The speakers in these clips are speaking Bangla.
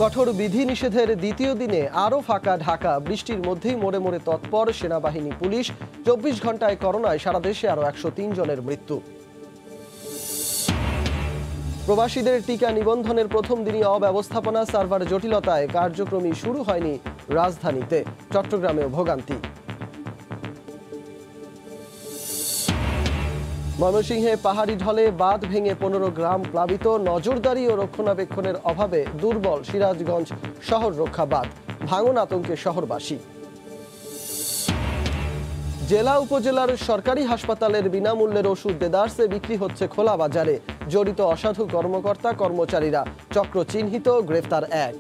কঠোর বিধিনিষেধের দ্বিতীয় দিনে আরও ফাঁকা ঢাকা। বৃষ্টির মধ্যেই মোড়ে মোড়ে তৎপর সেনাবাহিনী, পুলিশ। 24 ঘন্টায় করোনায় সারা দেশে আরও 103 জনের মৃত্যু। প্রবাসীদের টিকা নিবন্ধনের প্রথম দিনই অব্যবস্থাপনা, সার্ভার জটিলতায় কার্যক্রমই শুরু হয়নি রাজধানীতে। চট্টগ্রামেও ভোগান্তি। ময়মনসিংহে পাহাড়ি ঢলে বাঁধ ভেঙে 15 গ্রাম প্লাবিত। নজরদারি ও রক্ষণাবেক্ষণের অভাবে দুর্বল সিরাজগঞ্জ শহর রক্ষা বাঁধ। ভাঙন আতঙ্কে শহরবাসী। জেলা উপজেলার সরকারি হাসপাতালের বিনামূল্যের ওষুধ দেদারসে বিক্রি হচ্ছে খোলা বাজারে। জড়িত অসাধু কর্মকর্তা কর্মচারীরা, চক্র চিহ্নিত, গ্রেফতার 1।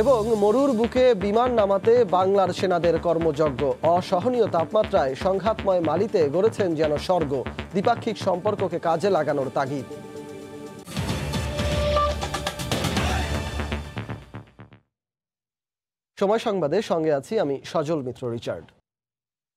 এবং মরুর বুকে বিমান নামাতে বাংলার সেনাদের কর্মযজ্ঞ। অসহনীয় তাপমাত্রায় সংঘাতময় মালিতে গড়েছেন যেন স্বর্গ। দ্বিপাক্ষিক সম্পর্ককে কাজে লাগানোর তাগিদ। সময় সংবাদে সঙ্গে আছি আমি সজল মিত্র রিচার্ড।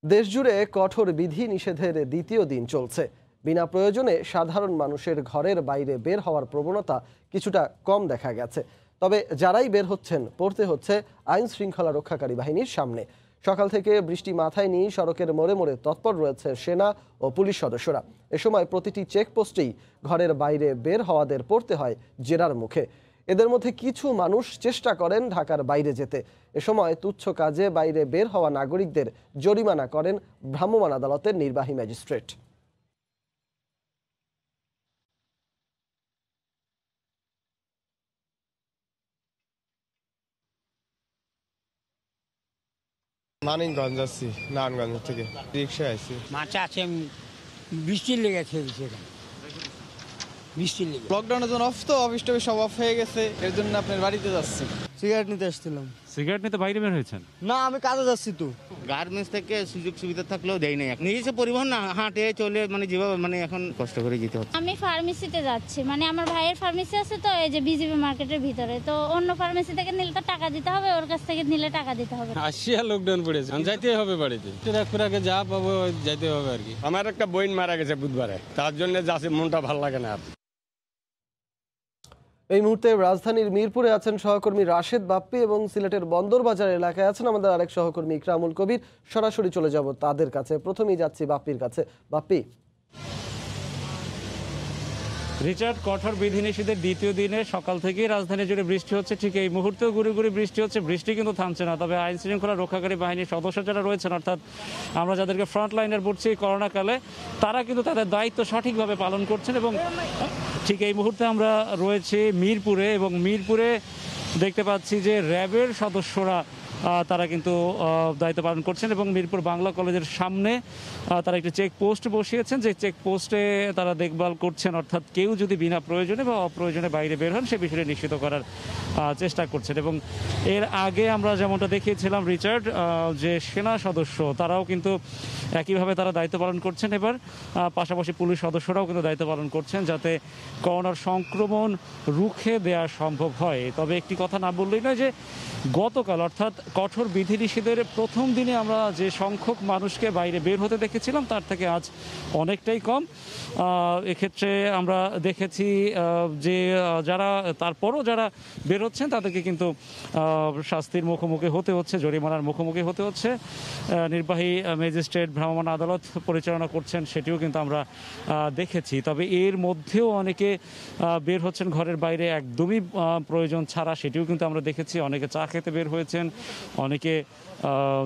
দেশজুড়ে কঠোর বিধি নিষেধের দ্বিতীয় দিন চলছে। বিনা প্রয়োজনে সাধারণ মানুষের ঘরের বাইরে বের হওয়ার প্রবণতা কিছুটা কম দেখা গেছে। তবে যারাই বের হচ্ছেন, পড়তে হচ্ছে আইন শৃঙ্খলা রক্ষাকারী বাহিনীর সামনে। সকাল থেকে বৃষ্টি মাথায় নিয়ে সড়কের মোড়ে মোড়ে তৎপর রয়েছে সেনা ও পুলিশ সদস্যরা। এ সময় প্রতিটি চেকপোস্টেই ঘরের বাইরে বের হওয়াদের পড়তে হয় জেরার মুখে। এদের মধ্যে কিছু মানুষ চেষ্টা করেন ঢাকার বাইরে যেতে। এ সময় তুচ্ছ কাজে বাইরে বের হওয়া নাগরিকদের জরিমানা করেন ভ্রাম্যমাণ আদালতের নির্বাহী ম্যাজিস্ট্রেট। মানিকগঞ্জ যাচ্ছি, নারায়ণগঞ্জ থেকে রিক্সায় আসছি। মাঠে আছে, বৃষ্টির লেগেছে, বৃষ্টির লেগে লকডাউনের জন্য অফ, তো অফিস টফিস সব অফ হয়ে গেছে, এর জন্য আপনার বাড়িতে যাচ্ছি। সিগারেট নিতে আসছিলাম। সিগারেট নিতে বাইরে বের হয়েছেন? না, আমি কাজে যাচ্ছি। তো গার্মেন্টস থেকে সুযোগ সুবিধা থাকলেও দেয় নাই, নিজে পরিবহন না, হাঁটে চলে যেভাবে এখন কষ্ট করে যেতে হচ্ছে। আমি ফার্মেসিতে যাচ্ছি, আমার ভাইয়ের ফার্মেসি আছে, তো এই যে বিজিবি মার্কেটের ভিতরে, তো অন্য ফার্মেসি থেকে নিলে তো টাকা দিতে হবে, ওর কাছ থেকে নিলে টাকা দিতে হবে। আসিয়া লকডাউন পড়েছে, যাইতেই হবে বাড়িতে। আগে যা পাবো যাইতে হবে আর কি। আমার একটা বইন মারা গেছে বুধবারে, তার জন্য যাচ্ছে, মনটা ভালো লাগে না। এই মুহূর্তে রাজধানীর মিরপুরে আছেন সহকর্মী রাশেদ বাপ্পি এবং সিলেটের বন্দরবাজার এলাকায় আছেন আমাদের আরেক সহকর্মী ইকরামুল কবির। সরাসরি চলে যাব তাদের কাছে। প্রথমেই যাচ্ছি বাপ্পির কাছে। বাপ্পি, রিচার্ড, কঠোর বিধিনিষেধের দ্বিতীয় দিনে সকাল থেকেই রাজধানী জুড়ে বৃষ্টি হচ্ছে। ঠিক এই মুহূর্তেও গুড়ি গুড়ি বৃষ্টি হচ্ছে। বৃষ্টি কিন্তু থামছে না। তবে আইন শৃঙ্খলা রক্ষাকারী বাহিনীর সদস্য যারা রয়েছেন, অর্থাৎ আমরা যাদেরকে ফ্রন্ট লাইনের বলছি করোনাকালে, তারা কিন্তু তাদের দায়িত্ব সঠিকভাবে পালন করছেন। এবং ঠিক এই মুহূর্তে আমরা রয়েছি মিরপুরে, এবং মিরপুরে দেখতে পাচ্ছি যে র্যাবের সদস্যরা তারা কিন্তু দায়িত্ব পালন করছেন। এবং মিরপুর বাংলা কলেজের সামনে তারা একটি চেকপোস্ট বসিয়েছেন, যে চেকপোস্টে তারা দেখভাল করছেন, অর্থাৎ কেউ যদি বিনা প্রয়োজনে বা অপ্রয়োজনে বাইরে বের হন সে বিষয়টি নিশ্চিত করার চেষ্টা করছেন। এবং এর আগে আমরা যেমনটা দেখিয়েছিলাম রিচার্ড, যে সেনা সদস্য তারাও কিন্তু একইভাবে তারা দায়িত্ব পালন করছেন। এবার পাশাপাশি পুলিশ সদস্যরাও কিন্তু দায়িত্ব পালন করছেন যাতে করোনার সংক্রমণ রুখে দেওয়া সম্ভব হয়। তবে একটি কথা না বললেই নয় যে গতকাল, অর্থাৎ কঠোর বিধিনিষেধের প্রথম দিনে আমরা যে সংখ্যক মানুষকে বাইরে বের হতে দেখেছিলাম তার থেকে আজ অনেকটাই কম। এক্ষেত্রে আমরা দেখেছি যে তারপরও যারা বের হচ্ছেন তাদেরকে কিন্তু শাস্তির মুখোমুখি হতে হচ্ছে, জরিমানার মুখোমুখি হতে হচ্ছে। নির্বাহী ম্যাজিস্ট্রেট ভ্রাম্যমাণ আদালত পরিচালনা করছেন, সেটিও কিন্তু আমরা দেখেছি। তবে এর মধ্যেও অনেকে বের হচ্ছেন ঘরের বাইরে একদমই প্রয়োজন ছাড়া, সেটিও কিন্তু আমরা দেখেছি। অনেকে চা খেতে বের হয়েছেন, অনেকে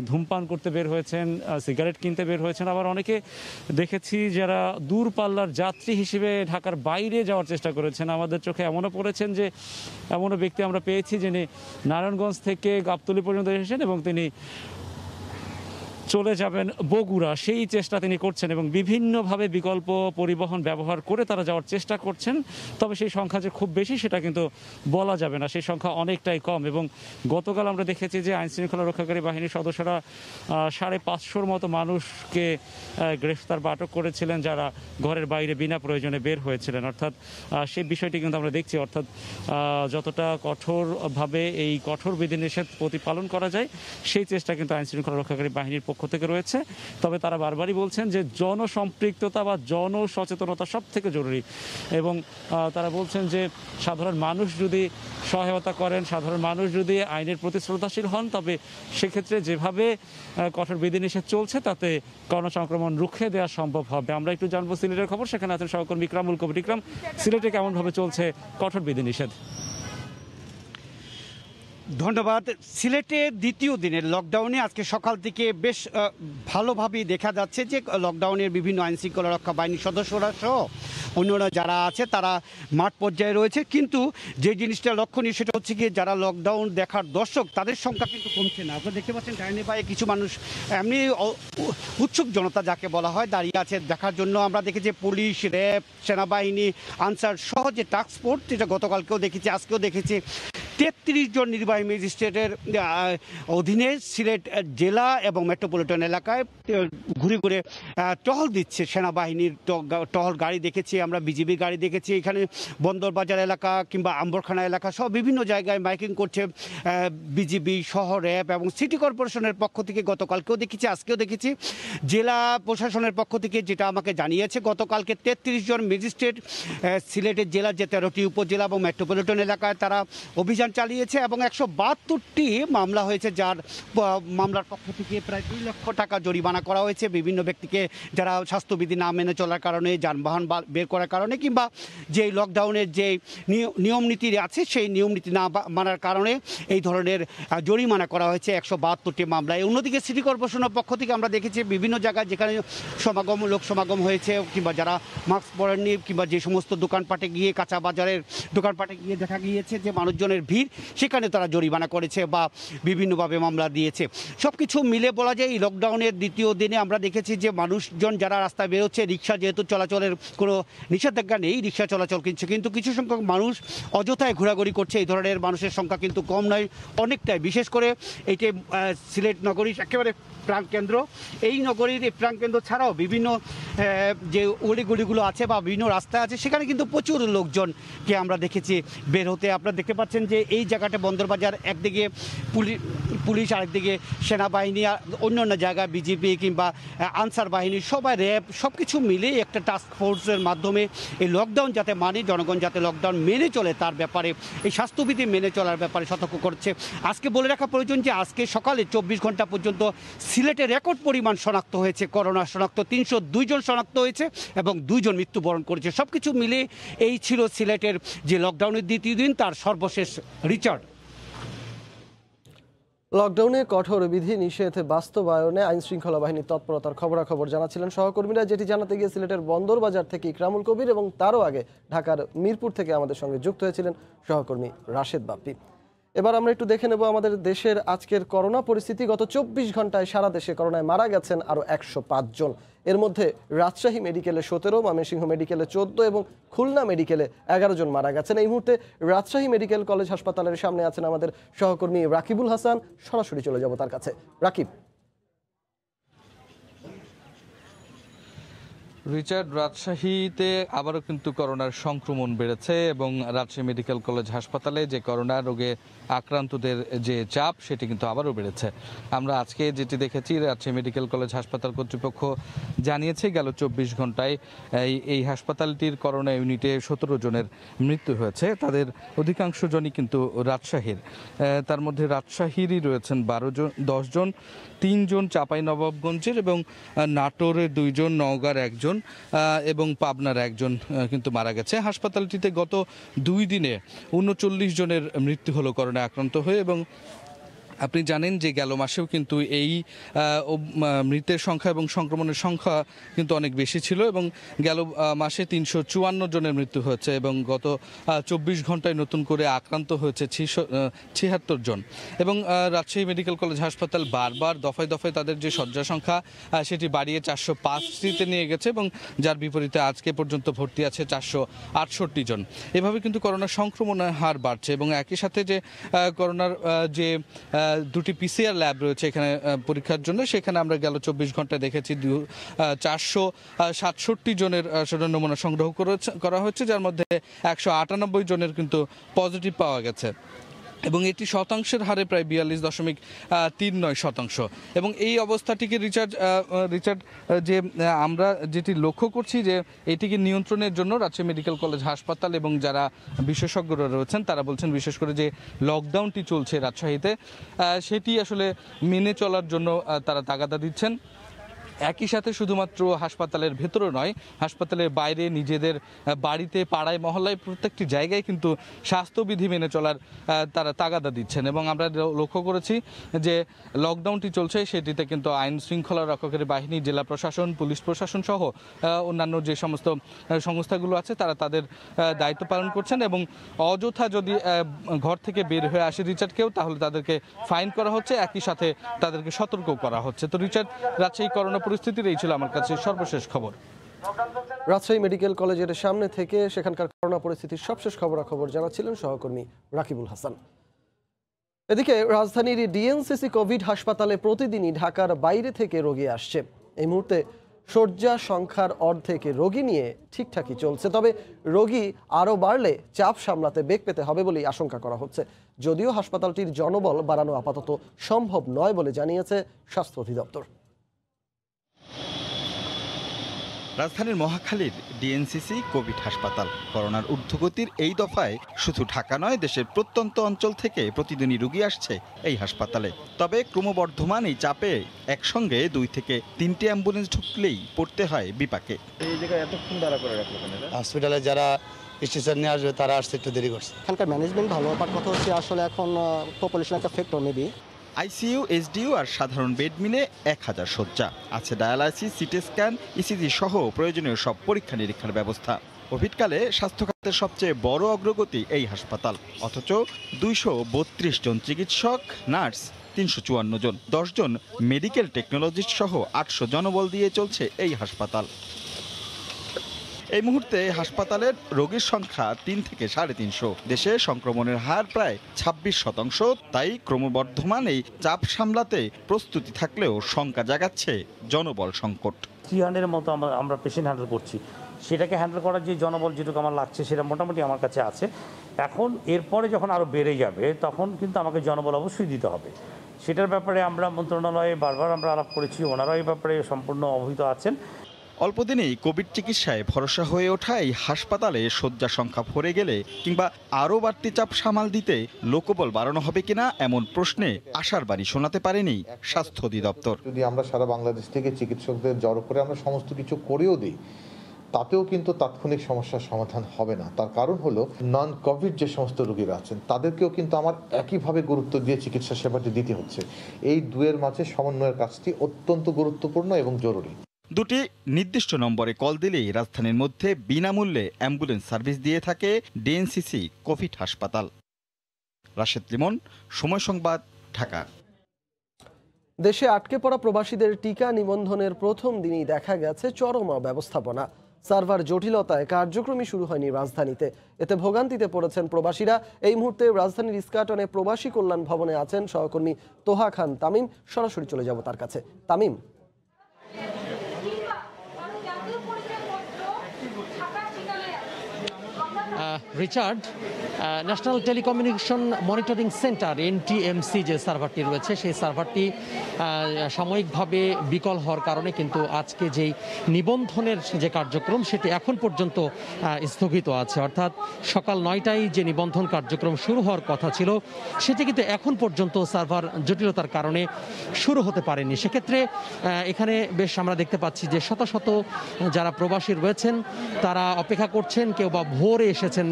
ধূমপান করতে বের হয়েছেন, সিগারেট কিনতে বের হয়েছেন। আবার অনেকে দেখেছি যারা দূরপাল্লার যাত্রী হিসেবে ঢাকার বাইরে যাওয়ার চেষ্টা করেছেন। আমাদের চোখে এমনও পড়েছেন যে এমনও ব্যক্তি আমরা পেয়েছি যিনি নারায়ণগঞ্জ থেকে গাবতলী পর্যন্ত এসেছেন এবং তিনি চলে যাবেন বগুড়া, সেই চেষ্টা তিনি করছেন। এবং বিভিন্নভাবে বিকল্প পরিবহন ব্যবহার করে তারা যাওয়ার চেষ্টা করছেন। তবে সেই সংখ্যা যে খুব বেশি সেটা কিন্তু বলা যাবে না, সেই সংখ্যা অনেকটাই কম। এবং গতকাল আমরা দেখেছি যে আইন শৃঙ্খলা রক্ষাকারী বাহিনীর সদস্যরা 550 মতো মানুষকে গ্রেফতার বা আটক করেছিলেন যারা ঘরের বাইরে বিনা প্রয়োজনে বের হয়েছিলেন। অর্থাৎ সেই বিষয়টি কিন্তু আমরা দেখছি, অর্থাৎ যতটা কঠোরভাবে এই কঠোর বিধিনিষেধ প্রতিপালন করা যায় সেই চেষ্টা কিন্তু আইন শৃঙ্খলা রক্ষাকারী বাহিনীর পক্ষ পক্ষ থেকে রয়েছে। তবে তারা বারবারই বলছেন যে জনসম্পৃক্ততা বা জনসচেতনতা সব থেকে জরুরি, এবং তারা বলছেন যে সাধারণ মানুষ যদি সহায়তা করেন, সাধারণ মানুষ যদি আইনের প্রতি শ্রদ্ধাশীল হন, তবে সেক্ষেত্রে যেভাবে কঠোর বিধিনিষেধ চলছে তাতে করোনা সংক্রমণ রুখে দেওয়া সম্ভব হবে। আমরা একটু জানবো সিলেটের খবর, সেখানে আছেন সহকর্মী ইকরামুল কবির। ইকরাম, সিলেটে কেমনভাবে চলছে কঠোর বিধিনিষেধ? ধন্যবাদ। সিলেটের দ্বিতীয় দিনের লকডাউনে আজকে সকাল থেকে বেশ ভালোভাবেই দেখা যাচ্ছে যে লকডাউনের বিভিন্ন আইনশৃঙ্খলা রক্ষা বাহিনীর সদস্যরা সহ অন্যরা যারা আছে তারা মাঠ পর্যায়ে রয়েছে। কিন্তু যে জিনিসটা লক্ষণীয় সেটা হচ্ছে কি, যারা লকডাউন দেখার দর্শক তাদের সংখ্যা কিন্তু কমছে না। আপনারা দেখতে পাচ্ছেন ডাইনে বায়ে কিছু মানুষ এমনি উৎসুক জনতা যাকে বলা হয় দাঁড়িয়ে আছে দেখার জন্য। আমরা দেখেছি পুলিশ, র্যাব, সেনাবাহিনী, আনসার সহ যে টাস্ক ফোর্স, যেটা গতকালকেও দেখেছি আজকেও দেখেছি, 33 জন নির্বাহী ম্যাজিস্ট্রেটের অধীনে সিলেট জেলা এবং মেট্রোপলিটন এলাকায় ঘুরে ঘুরে টহল দিচ্ছে সেনাবাহিনীর টহল গাড়ি দেখেছি আমরা, বিজিবি গাড়ি দেখেছি। এখানে বন্দরবাজার এলাকা কিংবা আম্বরখানা এলাকা সহ বিভিন্ন জায়গায় মাইকিং করছে বিজিবি সহ র্যাব এবং সিটি কর্পোরেশনের পক্ষ থেকে। গতকালকেও দেখেছি, আজকেও দেখেছি। জেলা প্রশাসনের পক্ষ থেকে যেটা আমাকে জানিয়েছে, গতকালকে 33 জন ম্যাজিস্ট্রেট সিলেটের জেলার যে 13টি উপজেলা এবং মেট্রোপলিটন এলাকায় তারা অভিযান চালিয়েছে এবং 172টি মামলা হয়েছে, যার মামলার পক্ষ থেকে প্রায় 2 লক্ষ টাকা জরিমানা করা হয়েছে বিভিন্ন ব্যক্তিকে, যারা স্বাস্থ্যবিধি না মেনে চলার কারণে, যানবাহন বের করার কারণে কিংবা যে লকডাউনের যে নিয়ম নীতি আছে সেই নিয়ম নীতি না মানার কারণে এই ধরনের জরিমানা করা হয়েছে 172টি মামলায়। অন্যদিকে সিটি কর্পোরেশনের পক্ষ থেকে আমরা দেখেছি বিভিন্ন জায়গায় যেখানে লোক সমাগম হয়েছে কিংবা যারা মাস্ক পরেননি কিংবা যে সমস্ত দোকানপাটে গিয়ে, কাঁচা বাজারের দোকানপাটে গিয়ে দেখা গিয়েছে যে মানুষজনের ভিড়, সেখানে তারা জরিমানা করেছে বা বিভিন্নভাবে মামলা দিয়েছে। সব কিছু মিলে বলা যায় এই লকডাউনের দ্বিতীয় দিনে আমরা দেখেছি যে মানুষজন যারা রাস্তায় বেরোচ্ছে, রিক্সা যেহেতু চলাচলের কোনো নিষেধাজ্ঞা নেই, রিক্সা চলাচল কিন্তু কিছু সংখ্যক মানুষ অযথায় ঘোরাঘুরি করছে। এই ধরনের মানুষের সংখ্যা কিন্তু কম নয়, অনেকটাই। বিশেষ করে এইটি সিলেট নগরীর একেবারে প্রাণকেন্দ্র। এই নগরীর এই প্রাণকেন্দ্র ছাড়াও বিভিন্ন যে অলিগলিগুলো আছে বা বিভিন্ন রাস্তা আছে, সেখানে কিন্তু প্রচুর লোকজনকে আমরা দেখেছি বের হতে। আপনারা দেখতে পাচ্ছেন যে এই জায়গাটা বন্দরবাজার, একদিকে পুলিশ, আরেকদিকে সেনাবাহিনী, অন্যান্য জায়গায় বিজিপি কিংবা আনসার বাহিনী, সবাই র্যাব, সব কিছু মিলে একটা টাস্ক ফোর্সের মাধ্যমে এই লকডাউন যাতে জনগণ যাতে লকডাউন মেনে চলে তার ব্যাপারে, এই স্বাস্থ্যবিধি মেনে চলার ব্যাপারে সতর্ক করছে। আজকে বলে রাখা প্রয়োজন যে আজকে সকালে 24 ঘন্টা পর্যন্ত সিলেটে রেকর্ড পরিমাণ শনাক্ত হয়েছে, করোনা শনাক্ত 302 জন শনাক্ত হয়েছে এবং 2 জন মৃত্যুবরণ করেছে। সব কিছু মিলে এই ছিল সিলেটের যে লকডাউনের দ্বিতীয় দিন তার সর্বশেষ রিচার্ড। লকডাউনে কঠোর বিধি নিষেধ বাস্তবায়নে আইনশৃঙ্খলা বাহিনীর তৎপরতার খবরাখবর জানাচ্ছিলেন সহকর্মীরা, যেটি জানাতে গিয়ে সিলেটের বন্দরবাজার থেকে ইকরামুল কবির এবং তারও আগে ঢাকার মিরপুর থেকে আমাদের সঙ্গে যুক্ত হয়েছিলেন সহকর্মী রাশেদ বাপ্পি। এবার আমরা একটু দেখে নেব আমাদের দেশের আজকের করোনা পরিস্থিতি। গত 24 ঘন্টায় সারা দেশে করোনায় মারা গেছেন আরও 105 জন। এর মধ্যে রাজশাহী মেডিকেলে 17, ময়মনসিংহ মেডিকেলে 14 এবং খুলনা মেডিকেলে 11 জন মারা গেছেন। এই মুহূর্তে রাজশাহী মেডিকেল কলেজ হাসপাতালের সামনে আছেন আমাদের সহকর্মী রাকিবুল হাসান। সরাসরি চলে যাব তার কাছে। রাকিব। রিচার্ড, রাজশাহীতে আবারও কিন্তু করোনার সংক্রমণ বেড়েছে এবং রাজশাহী মেডিকেল কলেজ হাসপাতালে যে করোনা রোগে আক্রান্তদের যে চাপ সেটি কিন্তু আবারও বেড়েছে। আমরা আজকে যেটি দেখেছি, রাজশাহী মেডিকেল কলেজ হাসপাতাল কর্তৃপক্ষ জানিয়েছে গেল 24 ঘন্টায় এই হাসপাতালটির করোনা ইউনিটে 17 জনের মৃত্যু হয়েছে। তাদের অধিকাংশ জনই কিন্তু রাজশাহীর। তার মধ্যে রাজশাহীরই রয়েছেন 10 জন, 3 জন চাঁপাইনবাবগঞ্জের এবং নাটোরের 2 জন, নওগাঁর 1 জন এবং পাবনার 1 জন কিন্তু মারা গেছে। হাসপাতালটিতে গত 2 দিনে 39 জনের মৃত্যু হলো করোনা আক্রান্ত হয়ে এবং আপনি জানেন যে গেল মাসেও কিন্তু এই মৃতের সংখ্যা এবং সংক্রমণের সংখ্যা কিন্তু অনেক বেশি ছিল এবং গেল মাসে 354 জনের মৃত্যু হয়েছে এবং গত 24 ঘন্টায় নতুন করে আক্রান্ত হয়েছে 76 জন। এবং রাজশাহী মেডিকেল কলেজ হাসপাতাল বারবার দফায় দফায় তাদের যে শয্যা সংখ্যা সেটি বাড়িয়ে 405টিতে নিয়ে গেছে এবং যার বিপরীতে আজকে পর্যন্ত ভর্তি আছে 468 জন। এভাবে কিন্তু করোনা সংক্রমণের হার বাড়ছে এবং একই সাথে যে করোনার যে 2টি PCR ল্যাব রয়েছে এখানে পরীক্ষার জন্য, সেখানে আমরা গেল 24 ঘন্টায় দেখেছি 467 জনের নমুনা সংগ্রহ করা হয়েছে, যার মধ্যে 198 জনের কিন্তু পজিটিভ পাওয়া গেছে। এবং এটি শতাংশের হারে প্রায় 42.39%। এবং এই অবস্থাটিকে রিচার্ড যে আমরা যেটি লক্ষ্য করছি যে এটিকে নিয়ন্ত্রণের জন্য রাজশাহী মেডিকেল কলেজ হাসপাতাল এবং যারা বিশেষজ্ঞরা রয়েছেন তারা বলছেন বিশেষ করে যে লকডাউনটি চলছে রাজশাহীতে সেটি আসলে মেনে চলার জন্য তারা তাগাদা দিচ্ছেন। একই সাথে শুধুমাত্র হাসপাতালের ভেতরে নয়, হাসপাতালের বাইরে নিজেদের বাড়িতে, পাড়ায়, মহল্লায় প্রত্যেকটি জায়গায় কিন্তু স্বাস্থ্যবিধি মেনে চলার তারা তাগাদা দিচ্ছেন। এবং আমরা লক্ষ্য করেছি যে লকডাউনটি চলছে সেটিতে কিন্তু আইন শৃঙ্খলা রক্ষাকারী বাহিনী, জেলা প্রশাসন, পুলিশ প্রশাসন সহ অন্যান্য যে সমস্ত সংস্থাগুলো আছে তারা তাদের দায়িত্ব পালন করছেন। এবং অযথা যদি ঘর থেকে বের হয়ে আসে রিচার্ডকেও তাহলে তাদেরকে ফাইন করা হচ্ছে, একই সাথে তাদেরকে সতর্ক করা হচ্ছে। তো রিচার্ড, রাজশাহী করোনা পরিস্থিতির এই ছিল আমার কাছে সর্বশেষ খবর। রাজশাহী মেডিকেল কলেজের সামনে থেকে সেখানকার করোনা পরিস্থিতির সবশেষ খবরাখবর জানাচ্ছিলেন সহকর্মী রাকিবুল হাসান। এদিকে রাজধানীর ডিএনসিসি কোভিড হাসপাতালে প্রতিদিনই ঢাকার বাইরে থেকে রোগী আসছে। এই মুহূর্তে শয্যা সংখ্যার অর্ধেক রোগী নিয়ে ঠিকঠাকই চলছে, তবে রোগী আরও বাড়লে চাপ সামলাতে বেগ পেতে হবে বলেই আশঙ্কা করা হচ্ছে। যদিও হাসপাতালটির জনবল বাড়ানো আপাতত সম্ভব নয় বলে জানিয়েছে স্বাস্থ্য অধিদপ্তর। রাজধানীর মহাখালীর ডিএনসিসি কোভিড হাসপাতাল করোনার ঊর্ধ্বগতির এই দফায় শুধু ঢাকা নয়, দেশের প্রত্যন্ত অঞ্চল থেকে প্রতিদিনই রোগী আসছে এই হাসপাতালে। তবে ক্রমবর্ধমান এই চাপে একসঙ্গে 2 থেকে 3টি অ্যাম্বুলেন্স ঢুকলেই পড়তে হয় বিপাকে। এই জায়গায় এতক্ষণ দাঁড়া করে রাখলো কেন? হসপিটালে যারা স্টেশন নিয়ে আসবে তারা আসতে একটু দেরি করছে। এখানকার ম্যানেজমেন্ট ভালো, বাট কথা হচ্ছে আসলে এখন পপুলেশন একটা ফ্যাক্টর মেবি। আইসিইউ, এসডিইউ আর সাধারণ বেড মিলে 1000 শয্যা আছে, ডায়ালাইসিস, সিটি স্ক্যান, ইসিজি সহ প্রয়োজনীয় সব পরীক্ষা নিরীক্ষার ব্যবস্থা। কোভিডকালে স্বাস্থ্য খাতের সবচেয়ে বড় অগ্রগতি এই হাসপাতাল, অথচ 232 জন চিকিৎসক, নার্স 354 জন, 10 জন মেডিকেল টেকনোলজিস্ট সহ 800 জনবল দিয়ে চলছে এই হাসপাতাল। এই মুহূর্তে হাসপাতালের রোগীর সংখ্যা 3 থেকে 350। দেশে সংক্রমণের হার প্রায় 26%। তাই ক্রমবর্ধমান এই চাপ সামলাতে প্রস্তুতি থাকলেও শঙ্কা জাগাচ্ছে জনবল সংকট। 300-এর মতো আমরা পেশেন্ট হ্যান্ডেল করছি, সেটাকে হ্যান্ডেল করার যে জনবল যেটুকু আমার লাগছে সেটা মোটামুটি আমার কাছে আছে। এখন এরপরে যখন আরও বেড়ে যাবে তখন কিন্তু আমাকে জনবল অবশ্যই দিতে হবে। সেটার ব্যাপারে আমরা মন্ত্রণালয়ে বারবার আমরা আলাপ করেছি, ওনারাও এই ব্যাপারে সম্পূর্ণ অবহিত আছেন। অল্পদিনেই কোভিড চিকিৎসায় ভরসা হয়ে ওঠা এই হাসপাতালে শয্যা সংখ্যা ভরে গেলে কিংবা আরও বাড়তি চাপ সামাল দিতে লোকবল বাড়ানো হবে কিনা এমন প্রশ্নে আশার বাণী শোনাতে পারেনি স্বাস্থ্য অধিদপ্তর। যদি আমরা সারা বাংলাদেশ থেকে চিকিৎসকদের জড়ো করে আমরা সমস্ত কিছু করেও দিই, তাতেও কিন্তু তাৎক্ষণিক সমস্যার সমাধান হবে না। তার কারণ হলো নন কোভিড যে সমস্ত রোগীরা আছেন তাদেরকেও কিন্তু আমার একইভাবে গুরুত্ব দিয়ে চিকিৎসা সেবাটি দিতে হচ্ছে। এই দুয়ের মাঝে সমন্বয়ের কাজটি অত্যন্ত গুরুত্বপূর্ণ এবং জরুরি। 2টি নির্দিষ্ট নম্বরে কল দিলেই রাজধানীর মধ্যে বিনামূল্যে অ্যাম্বুলেন্স সার্ভিস দিয়ে থাকে ডিএনসিসি কোভিড হাসপাতাল। রাশেদ লিমন, সময় সংবাদ, ঢাকা। দেশে আটকে পড়া প্রবাসীদের টিকা নিবন্ধনের প্রথম দিনই দেখা গেছে চরম ব্যবস্থাপনা। সার্ভার জটিলতায় কার্যক্রমই শুরু হয়নি রাজধানীতে, এতে ভোগান্তিতে পড়েছেন প্রবাসীরা। এই মুহূর্তে রাজধানীর ইস্কাটনে প্রবাসী কল্যাণ ভবনে আছেন সহকর্মী তোহা খান তামিম। সরাসরি চলে যাব তার কাছে। Tamim, Richard, national telecommunication monitoring centre NTMC যে সার্ভারটি রয়েছে সেই সার্ভারটি সাময়িকভাবে বিকল হওয়ার কারণে কিন্তু আজকে যেই নিবন্ধনের যে কার্যক্রম সেটি এখন পর্যন্ত স্থগিত আছে। অর্থাৎ সকাল 9টায় যে নিবন্ধন কার্যক্রম শুরু হওয়ার কথা ছিল সেটি কিন্তু এখন পর্যন্ত সার্ভার জটিলতার কারণে শুরু হতে পারেনি। সেক্ষেত্রে এখানে বেশ আমরা দেখতে পাচ্ছি যে শত শত যারা প্রবাসী রয়েছেন তারা অপেক্ষা করছেন, কেউ বা ভোরে এসেছেন,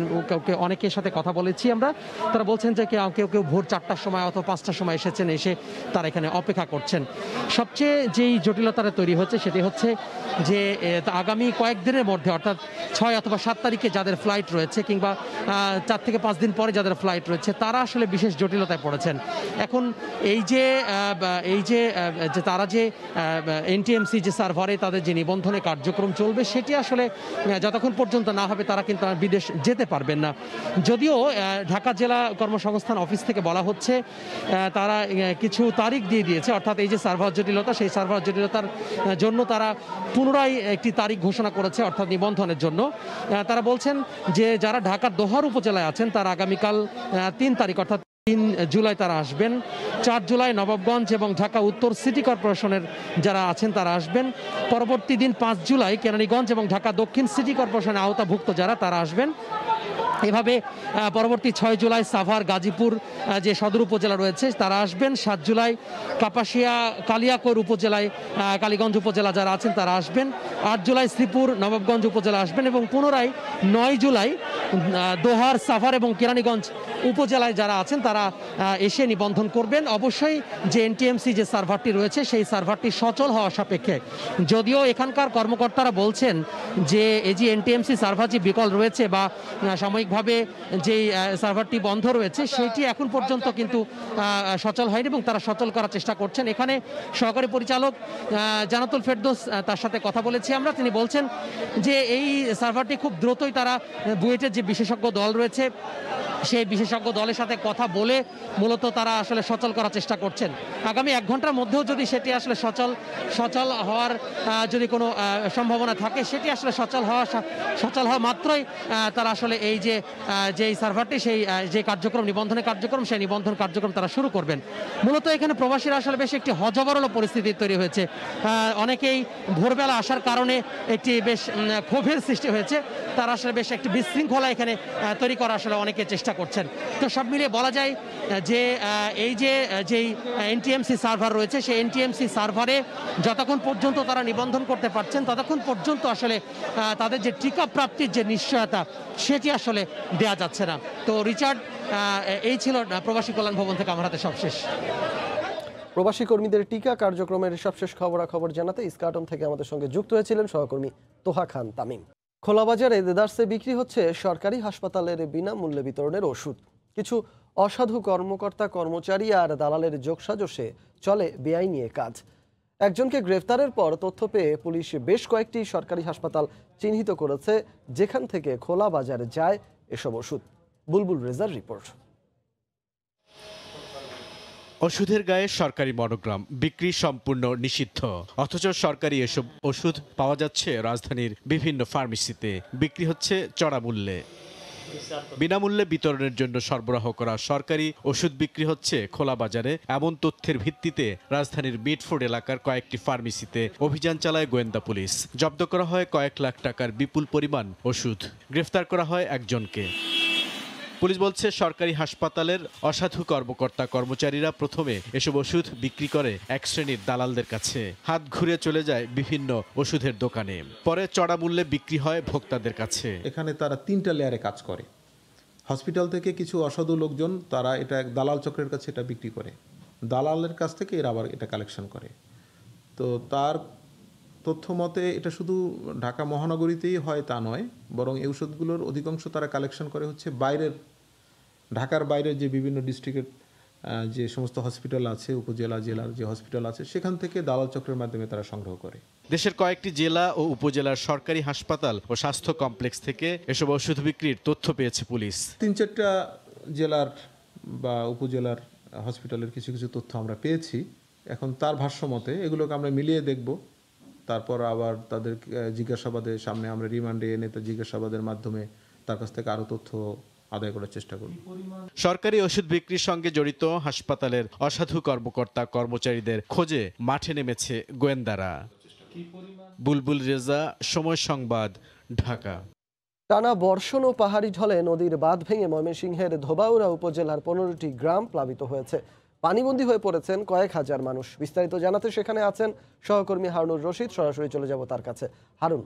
অনেকের সাথে কথা বলেছি আমরা, তারা বলছেন যে কেউ কেউ ভোর 4টার সময় অথবা 5টার সময় এসেছেন, এসে তারা এখানে অপেক্ষা করছেন। সবচেয়ে যেই জটিলতাটা তৈরি হচ্ছে সেটি হচ্ছে যে আগামী কয়েকদিনের মধ্যে অর্থাৎ 6 অথবা 7 তারিখে যাদের ফ্লাইট রয়েছে কিংবা 4 থেকে 5 দিন পরে যাদের ফ্লাইট রয়েছে তারা আসলে বিশেষ জটিলতায় পড়েছেন। এখন এই যে তারা যে এনটিএমসি যে সার্ভারে তাদের যে নিবন্ধনে কার্যক্রম চলবে সেটি আসলে যতক্ষণ পর্যন্ত না হবে তারা কিন্তু বিদেশ যেতে পারবেন না। যদিও ঢাকা জেলা কর্মসংস্থান অফিস থেকে বলা হচ্ছে তারা কিছু তারিখ দিয়ে দিয়েছে, অর্থাৎ এই যে সার্ভার জটিলতা সেই সার্ভার জটিলতার জন্য তারা পুনরায় একটি তারিখ ঘোষণা করেছে অর্থাৎ নিবন্ধনের জন্য। তারা বলছেন যে যারা ঢাকার দোহার উপজেলায় আছেন তারা আগামীকাল 3 তারিখ অর্থাৎ 3 জুলাই তারা আসবেন। 4 জুলাই নবাবগঞ্জ এবং ঢাকা উত্তর সিটি কর্পোরেশনের যারা আছেন তারা আসবেন। পরবর্তী দিন 5 জুলাই কেরানীগঞ্জ এবং ঢাকা দক্ষিণ সিটি কর্পোরেশনের আওতাভুক্ত যারা তারা আসবেন। এভাবে পরবর্তী 6 জুলাই সাভার গাজীপুর যে সদর উপজেলা রয়েছে তারা আসবেন। 7 জুলাই কাপাসিয়া কালিয়াকৈর উপজেলায় কালীগঞ্জ উপজেলা যারা আছেন তারা আসবেন। 8 জুলাই শ্রীপুর নবাবগঞ্জ উপজেলা আসবেন এবং পুনরায় 9 জুলাই দোহার সাভার এবং কেরানীগঞ্জ উপজেলায় যারা আছেন তারা এসে নিবন্ধন করবেন। অবশ্যই যে এনটিএমসি যে সার্ভারটি রয়েছে সেই সার্ভারটি সচল হওয়া সাপেক্ষে, যদিও এখানকার কর্মকর্তারা বলছেন যে এই যে এনটিএমসি সার্ভার যে বিকল রয়েছে বা সাময়িকভাবে যেই সার্ভারটি বন্ধ রয়েছে সেটি এখন পর্যন্ত কিন্তু সচল হয়নি এবং তারা সচল করার চেষ্টা করছেন। এখানে সহকারী পরিচালক জানাতুল ফেরদৌস তার সাথে কথা বলেছি আমরা, তিনি বলছেন যে এই সার্ভারটি খুব দ্রুতই তারা বুয়েটের যে বিশেষজ্ঞ দল রয়েছে সেই বিশেষজ্ঞ দলের সাথে কথা বলে মূলত তারা আসলে সচল করার চেষ্টা করছেন। আগামী 1 ঘন্টার মধ্যেও যদি সেটি আসলে সচল হওয়ার যদি কোনো সম্ভাবনা থাকে, সেটি আসলে সচল হওয়া মাত্রই তারা আসলে এই যে সার্ভারটি সেই যে কার্যক্রম নিবন্ধনের কার্যক্রম সেই নিবন্ধন কার্যক্রম তারা শুরু করবেন। মূলত এখানে প্রবাসীরা আসলে বেশ একটি হযবরল পরিস্থিতি তৈরি হয়েছে। অনেকেই ভোরবেলা আসার কারণে একটি বেশ ক্ষোভের সৃষ্টি হয়েছে। তারা আসলে বেশ একটি বিশৃঙ্খলা এখানে তৈরি করা আসলে অনেকে চেষ্টা করছেন। তো সব মিলিয়ে বলা যায় যে এই যেই এনটিএমসি সার্ভার রয়েছে সেই এনটিএমসি সার্ভারে যতক্ষণ পর্যন্ত তারা নিবন্ধন করতে পারছেন ততক্ষণ পর্যন্ত আসলে তাদের যে টিকা প্রাপ্তির যে নিশ্চয়তা সেটি আসলে দেয়া যাচ্ছে না। তো রিচার্ড, এই ছিল প্রবাসী কল্যাণ ভবন থেকে আমার হাতে সবশেষ। প্রবাসী কর্মীদের টিকা কার্যক্রমের সবশেষ খবরাখবর জানাতে ইস্কাটন থেকে আমাদের সঙ্গে যুক্ত হয়েছিলেন সহকর্মী তোহা খান তামিম। খোলাবাজারে দেদারসে বিক্রি হচ্ছে সরকারি হাসপাতালের বিনামূল্যে বিতরণের ওষুধ। কিছু অসাধু কর্মকর্তা কর্মচারী আর দালালের যোগসাজশে চলে বেআইনি কাজ। একজনকে গ্রেফতারের পর তথ্য পেয়ে পুলিশ বেশ কয়েকটি সরকারি হাসপাতাল চিহ্নিত করেছে যেখান থেকে খোলা বাজারে যায় এসব ওষুধ। বুলবুল রেজার রিপোর্ট। ওষুধের গায়ে সরকারি মনোগ্রাম, বিক্রি সম্পূর্ণ নিষিদ্ধ, অথচ সরকারি এসব ওষুধ পাওয়া যাচ্ছে রাজধানীর বিভিন্ন ফার্মেসিতে। বিক্রি হচ্ছে চড়া মূল্যে। বিনামূল্যে বিতরণের জন্য সরবরাহ করা সরকারি ওষুধ বিক্রি হচ্ছে খোলা বাজারে। এমন তথ্যের ভিত্তিতে রাজধানীর মিটফোর্ড এলাকার কয়েকটি ফার্মেসিতে অভিযান চালায় গোয়েন্দা পুলিশ। জব্দ করা হয় কয়েক লাখ টাকার বিপুল পরিমাণ ওষুধ। গ্রেফতার করা হয় একজনকে। পুলিশ বলছে সরকারি হাসপাতালের অসাধু কর্মকর্তা কর্মচারীরা প্রথমে এসব ওষুধ বিক্রি করে এক শ্রেণীর দালালদের কাছে। হাত ঘুরে চলে যায় বিভিন্ন ওষুধের দোকানে, পরে চড়া মূল্যে বিক্রি হয় ভোক্তাদের কাছে। এখানে তারা 3টা লেয়ারে কাজ করে। হসপিটাল থেকে কিছু অসাধু লোকজন তারা এটা দালাল চক্রের কাছে এটা বিক্রি করে, দালালের কাছ থেকে এরা আবার এটা কালেকশন করে। তো তার তথ্য মতে এটা শুধু ঢাকা মহানগরীতেই হয় তা নয়, বরং এই ওষুধগুলোর অধিকাংশ তারা কালেকশন করে হচ্ছে ঢাকার বাইরের যে বিভিন্ন ডিস্ট্রিক্টের যে সমস্ত হসপিটাল আছে, উপজেলা জেলার যে হসপিটাল আছে, সেখান থেকে দালাল চক্রের মাধ্যমে তারা সংগ্রহ করে। দেশের কয়েকটি জেলা ও উপজেলার সরকারি হাসপাতাল ও স্বাস্থ্য কমপ্লেক্স থেকে এসব ওষুধ বিক্রির তথ্য পেয়েছে পুলিশ। 3-4টা জেলার বা উপজেলার হসপিটালের কিছু কিছু তথ্য আমরা পেয়েছি। এখন তার ভাষ্য মতে এগুলোকে আমরা মিলিয়ে দেখব, তারপর আবার তাদের জিজ্ঞাসাবাদের সামনে আমরা রিমান্ডে এনে তার জিজ্ঞাসাবাদের মাধ্যমে তার কাছ থেকে আরও তথ্য আদায় করার চেষ্টা করব। সরকারি ওষুধ বিক্রির সঙ্গে জড়িত হাসপাতালের অসাধু কর্মকর্তা কর্মচারীদের খোঁজে মাঠে নেমেছে গোয়েন্দারা। বুলবুল রেজা, সময় সংবাদ, ঢাকা। টানা বর্ষণ ও পাহাড়ি ঢলে নদীর বাঁধ ভেঙে ময়মনসিংহের ধোবাউড়া উপজেলার 15টি গ্রাম প্লাবিত হয়েছে। পানিবন্দী হয়ে পড়েছেন কয়েক হাজার মানুষ। বিস্তারিত জানাতে সেখানে আছেন সহকর্মী হারুনুর রশিদ। সরাসরি চলে যাব তার কাছে। হারুন।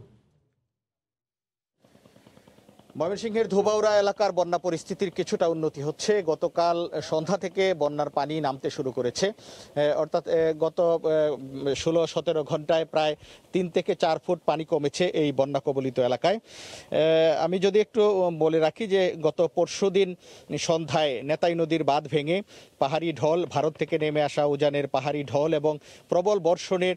ময়মনসিংহের ধোবাউড়া এলাকার বন্যা পরিস্থিতির কিছুটা উন্নতি হচ্ছে। গতকাল সন্ধ্যা থেকে বন্যার পানি নামতে শুরু করেছে, অর্থাৎ গত 16-17 ঘন্টায় প্রায় 3 থেকে 4 ফুট পানি কমেছে এই বন্যা কবলিত এলাকায়। আমি যদি একটু বলে রাখি যে গত পরশুদিন সন্ধ্যায় নেতাই নদীর বাঁধ ভেঙে পাহাড়ি ঢল, ভারত থেকে নেমে আসা উজানের পাহাড়ি ঢল এবং প্রবল বর্ষণের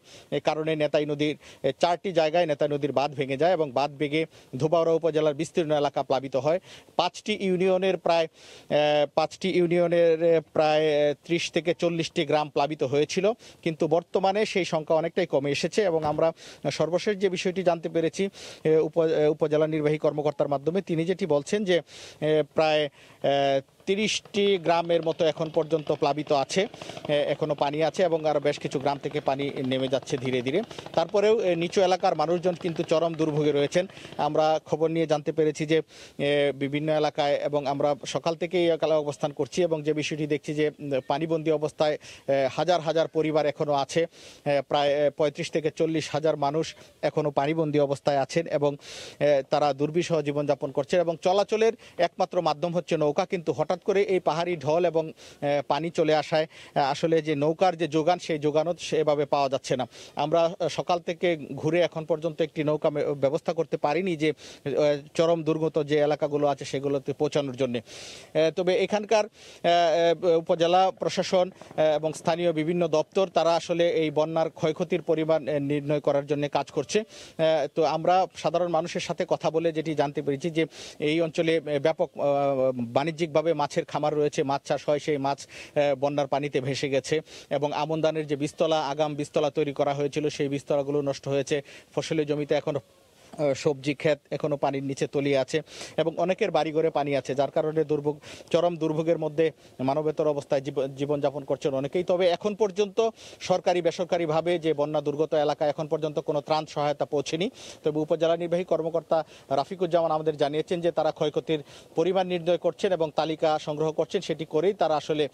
কারণে নেতাই নদীর 4টি জায়গায় নেতাই নদীর বাঁধ ভেঙে যায় এবং বাঁধ ভেঙে ধোবাউড়া উপজেলার বিস্তীর্ণ এলাকা প্লাবিত হয়। 5টি ইউনিয়নের প্রায় 30 থেকে 40টি গ্রাম প্লাবিত হয়েছিল, কিন্তু বর্তমানে সেই সংখ্যা অনেকটাই কমে এসেছে এবং আমরা সর্বশেষ যে বিষয়টি জানতে পেরেছি উপজেলা নির্বাহী কর্মকর্তার মাধ্যমে, তিনি যেটি বলছেন যে প্রায় 30টি গ্রামের মতো এখন পর্যন্ত প্লাবিত আছে, এখনো পানি আছে এবং আরও বেশ কিছু গ্রাম থেকে পানি নেমে যাচ্ছে ধীরে ধীরে। তারপরেও নিচু এলাকার মানুষজন কিন্তু চরম দুর্ভোগে রয়েছেন। আমরা খবর নিয়ে জানতে পেরেছি যে বিভিন্ন এলাকায়, এবং আমরা সকাল থেকেই এলাকায় অবস্থান করছি এবং যে বিষয়টি দেখছি যে পানিবন্দী অবস্থায় হাজার হাজার পরিবার এখনো আছে, প্রায় 35 থেকে 40 হাজার মানুষ এখনো পানিবন্দী অবস্থায় আছেন এবং তারা দুর্বিষহ জীবনযাপন করছেন এবং চলাচলের একমাত্র মাধ্যম হচ্ছে নৌকা। কিন্তু হঠাৎ করে এই পাহাড়ি ঢল এবং পানি চলে আসায় আসলে যে নৌকার যে যোগান, সেই যোগানও সেভাবে পাওয়া যাচ্ছে না। আমরা সকাল থেকে ঘুরে এখন পর্যন্ত একটি নৌকা ব্যবস্থা করতে পারিনি যে চরম দুর্গত যে এলাকাগুলো আছে সেগুলোতে পৌঁছানোর জন্য। তবে এখানকার উপজেলা প্রশাসন এবং স্থানীয় বিভিন্ন দপ্তর তারা আসলে এই বন্যার ক্ষয়ক্ষতির পরিমাণ নির্ণয় করার জন্য কাজ করছে। তো আমরা সাধারণ মানুষের সাথে কথা বলে যেটি জানতে পেরেছি যে এই অঞ্চলে ব্যাপক বাণিজ্যিকভাবে মাছের খামার রয়েছে, মাছ চাষ হয়, সেই মাছ বন্যার পানিতে ভেসে গেছে এবং আমন ধানের যে বীজতলা, আগাম বীজতলা তৈরি করা হয়েছিল সেই বীজতলাগুলো নষ্ট হয়েছে। ফসলি জমিতে এখন সবজি ক্ষেত এখনো পানির নিচে তলিয়ে আছে এবং অনেকের বাড়িঘরে পানি আছে, যার কারণে চরম দুর্ভোগের মধ্যে মানবেতর অবস্থায় জীবনযাপন করছেন অনেকেই। তবে এখন পর্যন্ত সরকারি বেসরকারিভাবে যে বন্যা দুর্গত এলাকায় এখন পর্যন্ত কোনো ত্রাণ সহায়তা পৌঁছেনি। তবে উপজেলা নির্বাহী কর্মকর্তা রাফিকুজ্জামান আমাদের জানিয়েছেন যে তারা ক্ষয়ক্ষতির পরিমাণ নির্ণয় করছেন এবং তালিকা সংগ্রহ করছেন, সেটি করেই তারা আসলে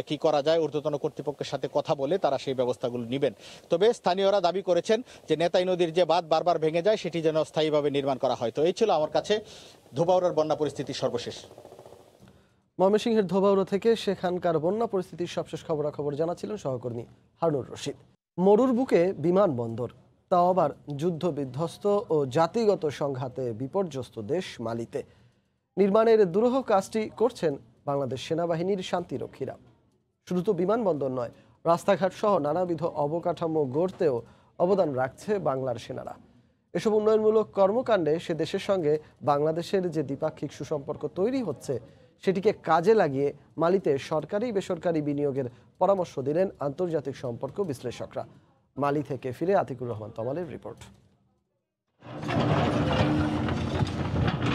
কি করা যায় ঊর্ধ্বতন কর্তৃপক্ষের সাথে কথা বলে তারা সেই ব্যবস্থাগুলো নেবেন। তবে স্থানীয়রা দাবি করেছেন যে নেতাই নদীর যে বাঁধ বারবার ভেঙে যায় সেটি যেন স্থায়ীভাবে নির্মাণ করা হয়। তো এই ছিল আমার কাছে ধোবাউড়ার বন্যা পরিস্থিতির সর্বশেষ। ময়মনসিংহের ধোবাউড়া থেকে সেখানকার বন্যা পরিস্থিতির সবশেষ খবরাখবর জানাচ্ছিলেন সহকর্মী হারুনুর রশিদ। মরুর বুকে বিমানবন্দর, তাও আবার যুদ্ধ বিধ্বস্ত ও জাতিগত সংঘাতে বিপর্যস্ত দেশ মালিতে। নির্মাণের দুরূহ কাজটি করছেন বাংলাদেশ সেনাবাহিনীর শান্তিরক্ষীরা। শুধু তো বিমানবন্দর নয়, রাস্তাঘাট সহ নানাবিধ অবকাঠামো গড়তেও অবদান রাখছে বাংলার সেনারা। এসব উন্নয়নমূলক কর্মকাণ্ডে সে দেশের সঙ্গে বাংলাদেশের যে দ্বিপাক্ষিক সুসম্পর্ক তৈরি হচ্ছে সেটিকে কাজে লাগিয়ে মালিতে সরকারি বেসরকারি বিনিয়োগের পরামর্শ দিলেন আন্তর্জাতিক সম্পর্ক বিশ্লেষকরা। মালি থেকে ফিরে আতিকুর রহমান তমালের রিপোর্ট।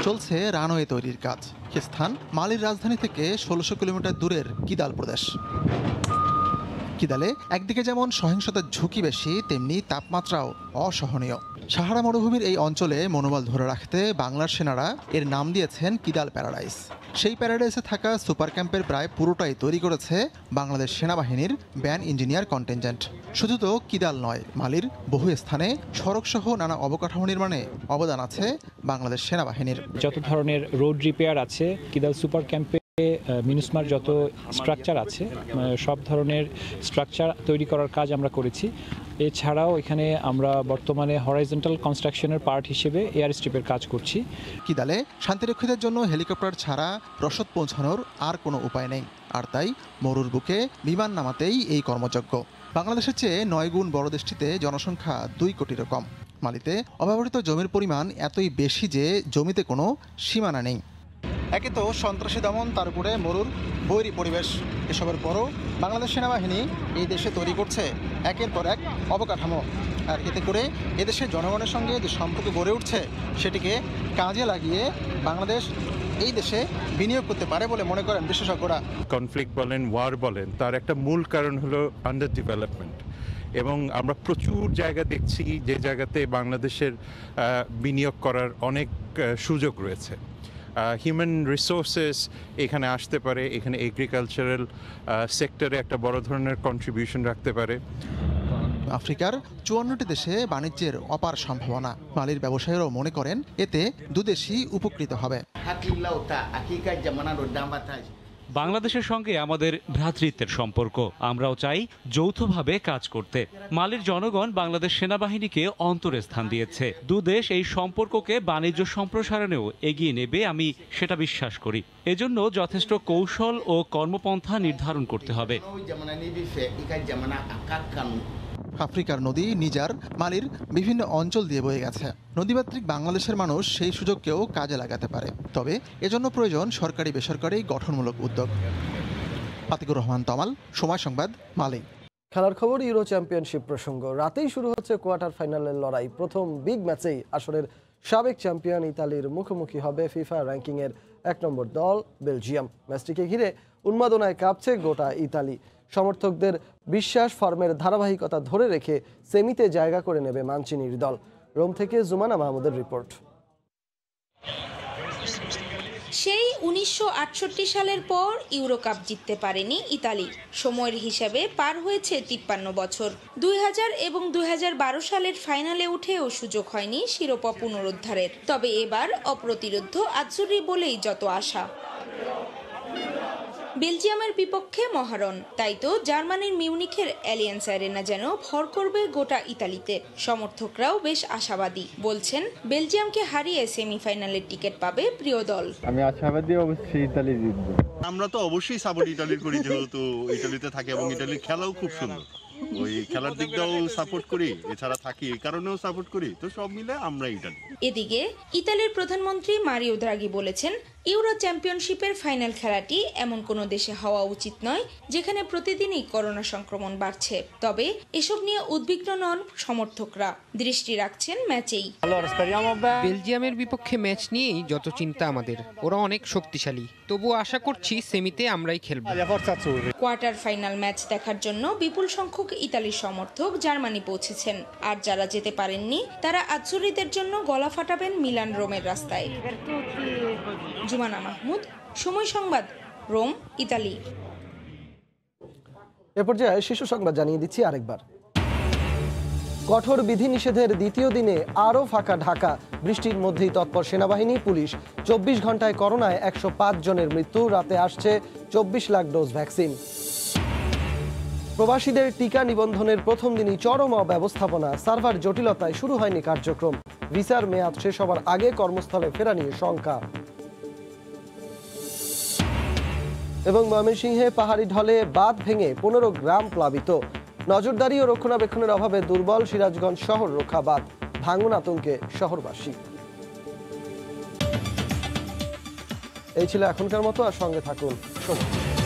চলছে রানওয়ে তৈরির কাজ। সে স্থান মালির রাজধানী থেকে 1600 কিলোমিটার দূরের কিদাল প্রদেশ। কিদালে একদিকে যেমন সহিংসতার ঝুঁকি বেশি, তেমনি তাপমাত্রাও অসহনীয়। সাহারা মরুভূমির এই অঞ্চলে মনোবল ধরে রাখতে বাংলার সেনারা এর নাম দিয়েছেন কিদাল প্যারাডাইস। সেই প্যারাডাইসে থাকা সুপার ক্যাম্পের প্রায় পুরোটাই তৈরি করেছে বাংলাদেশ সেনাবাহিনীর ব্যান ইঞ্জিনিয়ার কন্টিনজেন্ট। শুধু তো কিদাল নয়, মালির বহু স্থানে সড়কসহ নানা অবকাঠামো নির্মাণে অবদান আছে বাংলাদেশ সেনাবাহিনীর। যত ধরনের রোড রিপেয়ার আছে, কিদাল সুপার ক্যাম্পে মিনুসমার যত স্ট্রাকচার আছে, সব ধরনের স্ট্রাকচার তৈরি করার কাজ আমরা করেছি। এছাড়াও এখানে আমরা বর্তমানে হরাইজন্টাল কনস্ট্রাকশনের পার্ট হিসেবে এয়ার স্ট্রিপের কাজ করছি। কিদালে শান্তিরক্ষীদের জন্য হেলিকপ্টার ছাড়া রসদ পৌঁছানোর আর কোনো উপায় নেই, আর তাই মরুর বুকে বিমান নামাতেই এই কর্মযজ্ঞ। বাংলাদেশের চেয়ে 9 গুণ বড় দেশটিতে জনসংখ্যা 2 কোটিরও কম। মালিতে অব্যবহৃত জমির পরিমাণ এতই বেশি যে জমিতে কোনো সীমানা নেই। একে তো সন্ত্রাসী দমন, তার উপরে মরুর বৈরী পরিবেশ। এসবের পরও বাংলাদেশ সেনাবাহিনী এই দেশে তৈরি করছে একের পর এক অবকাঠামো, আর এতে করে এদেশের জনগণের সঙ্গে যে সম্পর্ক গড়ে উঠছে সেটিকে কাজে লাগিয়ে বাংলাদেশ এই দেশে বিনিয়োগ করতে পারে বলে মনে করেন বিশেষজ্ঞরা। কনফ্লিক্ট বলেন, ওয়ার বলেন, তার একটা মূল কারণ হলো আন্ডার ডেভেলপমেন্ট। এবং আমরা প্রচুর জায়গা দেখছি যে জায়গাতে বাংলাদেশের বিনিয়োগ করার অনেক সুযোগ রয়েছে। হিউম্যান রিসোর্সেস এখানে আসতে পারে, এখানে এগ্রিকালচারাল সেক্টরে একটা বড় ধরনের কন্ট্রিবিউশন রাখতে পারে। আফ্রিকার 54টি দেশে বাণিজ্যের অপার সম্ভাবনা। মালির ব্যবসায়ীরাও মনে করেন এতে দুদেশই উপকৃত হবে। বাংলাদেশের সঙ্গে আমাদের ভ্রাতৃত্বের সম্পর্ক, আমরাও চাই যৌথভাবে কাজ করতে। মালির জনগণ বাংলাদেশ সেনাবাহিনীকে অন্তরে স্থান দিয়েছে। দুদেশ এই সম্পর্ককে বাণিজ্য সম্প্রসারণেও এগিয়ে নেবে, আমি সেটা বিশ্বাস করি। এজন্য যথেষ্ট কৌশল ও কর্মপন্থা নির্ধারণ করতে হবে। আফ্রিকার নদী নিজার মালির বিভিন্ন অঞ্চল দিয়ে বয়ে গেছে। নদীমাতৃক বাংলাদেশের মানুষ সেই সুযোগকেও কাজে লাগাতে পারে, তবে এজন্য প্রয়োজন সরকারি বেসরকারি গঠনমূলক উদ্যোগ। আতিকুর রহমান তমাল, সময় সংবাদ, মালি। খেলার খবর, ইউরো চ্যাম্পিয়নশিপ প্রসঙ্গ। রাতেই শুরু হচ্ছে কোয়ার্টার ফাইনালের লড়াই। প্রথম বিগ ম্যাচেই আসরের সাবেক চ্যাম্পিয়ন ইতালির মুখোমুখি হবে ফিফা র্যাঙ্কিংয়ের 1 নম্বর দল বেলজিয়াম। ম্যাচটিকে ঘিরে উন্মাদনায় কাঁপছে গোটা ইতালি। সমর্থকদের বিশ্বাস ফর্মের ধারাবাহিকতা ধরে রেখে সেমিতে জায়গা করে নেবে মানচিনির দল। রোম থেকে জুমানা মাহমুদের রিপোর্ট। সেই 1968 সালের পর ইউরো কাপ জিততে পারেনি ইতালি। সময়ের হিসাবে পার হয়েছে 53 বছর। 2000 এবং 2012 সালের ফাইনালে উঠেও সুযোগ হয়নি শিরোপা পুনরুদ্ধারের। তবে এবার অপ্রতিরোধ্য আজ্জুরি বলেই যত আশা। বেলজিয়ামের বিপক্ষে মহারণ, তাই তো জার্মানির মিউনিখের অ্যালিয়ান্স অ্যারেনা যেন ভর করবে গোটা ইতালিতে। সমর্থকরাও বেশ আশাবাদী, বলছেন বেলজিয়ামকে হারিয়ে সেমিফাইনালের টিকিট পাবে প্রিয় দল। আমি আশাবাদী, অবশ্যই ইতালি জিতবে। আমরা তো অবশ্যই সাপোর্ট ইতালির করি, যেহেতু ইতালিতে থাকে এবং ইতালির খেলাও খুব সুন্দর। ওই খেলার দিকটাও সাপোর্ট করি, এছাড়া থাকি এই কারণেও সাপোর্ট করি, তো সব মিলে আমরা ইতালি। এদিকে ইতালির প্রধানমন্ত্রী মারিও দ্রাগি বলেছেন, ইউরো চ্যাম্পিয়নশিপের ফাইনাল খেলাটি এমন কোনো দেশে হওয়া উচিত নয় যেখানে প্রতিদিনই করোনা সংক্রমণ বাড়ছে। তবে এসব নিয়ে উদ্বিগ্ন নন সমর্থকরা, দৃষ্টি রাখছেন ম্যাচেই। বেলজিয়ামের বিপক্ষে ম্যাচ নিয়েই যত চিন্তা আমাদের, ওরা অনেক শক্তিশালী। তবুও আশা করছি সেমিতে আমরাই খেলব। কোয়ার্টার ফাইনাল ম্যাচ দেখার জন্য বিপুল সংখ্যক ইতালির সমর্থক জার্মানি পৌঁছেছেন। আর যারা যেতে পারেননি তারা আজ্জুরিদের জন্য গলা ফাটাবেন মিলান রোমের রাস্তায়। জুমানা মাহমুদ, সময় সংবাদ, রোম, ইতালি। এ পর্যায়ে শিশু সংবাদ জানিয়ে দিচ্ছি আরেকবার। কঠোর বিধিনিষেধের দ্বিতীয় দিনে আরও ফাঁকা ঢাকা। বৃষ্টির মধ্যেই তৎপর সেনাবাহিনী, পুলিশ। 24 ঘন্টায় করোনায় 105 জনের মৃত্যু। রাতে আসছে 24 লাখ ডোজ ভ্যাকসিন। প্রবাসীদের টিকা নিবন্ধনের প্রথম দিনই চরম অব্যবস্থাপনা। সার্ভার জটিলতায় শুরু হয়নি কার্যক্রম। ভিসার মেয়াদ শেষ হবার আগে কর্মস্থলে ফেরা নিয়ে শঙ্কা। এবং ময়মনসিংহে পাহাড়ি ঢলে বাঁধ ভেঙে 15 গ্রাম প্লাবিত। নজরদারি ও রক্ষণাবেক্ষণের অভাবে দুর্বল সিরাজগঞ্জ শহর রক্ষা বাঁধ। ভাঙন আতঙ্কে শহরবাসী। এই ছিল এখনকার মতো, আর সঙ্গে থাকুন সময়।